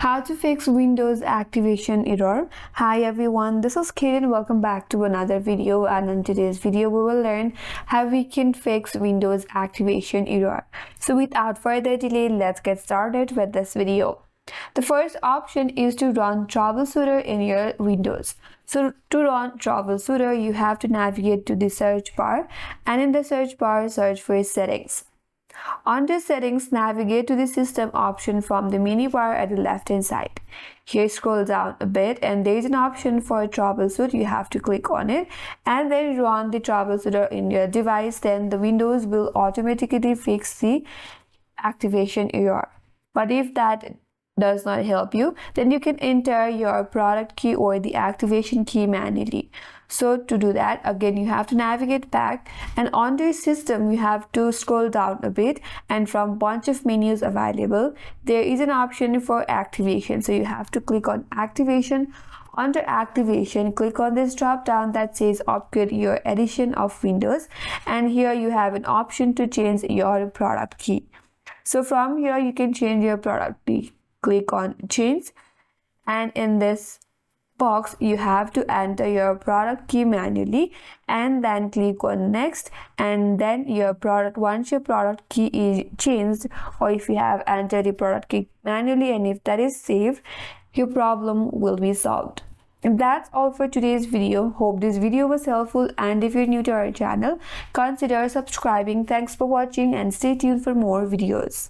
How to fix Windows activation error. Hi everyone, this is Kate and welcome back to another video, and in today's video we will learn how we can fix Windows activation error. So without further delay, let's get started with this video. The first option is to run Troubleshooter in your Windows. So to run Troubleshooter, you have to navigate to the search bar, and in the search bar search for settings. Under settings, navigate to the system option from the menu bar at the left hand side. Here scroll down a bit and there is an option for troubleshoot. You have to click on it and then run the troubleshooter in your device. Then the Windows will automatically fix the activation error. But if that does not help you, then you can enter your product key or the activation key manually. So to do that, again you have to navigate back, and under system you have to scroll down a bit, and from bunch of menus available there is an option for activation. So you have to click on activation. Under activation, click on this drop down that says upgrade your edition of Windows, and here you have an option to change your product key. So from here you can change your product key. Click on change, and in this box you have to enter your product key manually, and then click on next, and then once your product key is changed, or if you have entered the product key manually and if that is saved, your problem will be solved. And that's all for today's video. Hope this video was helpful, and if you're new to our channel, consider subscribing. Thanks for watching and stay tuned for more videos.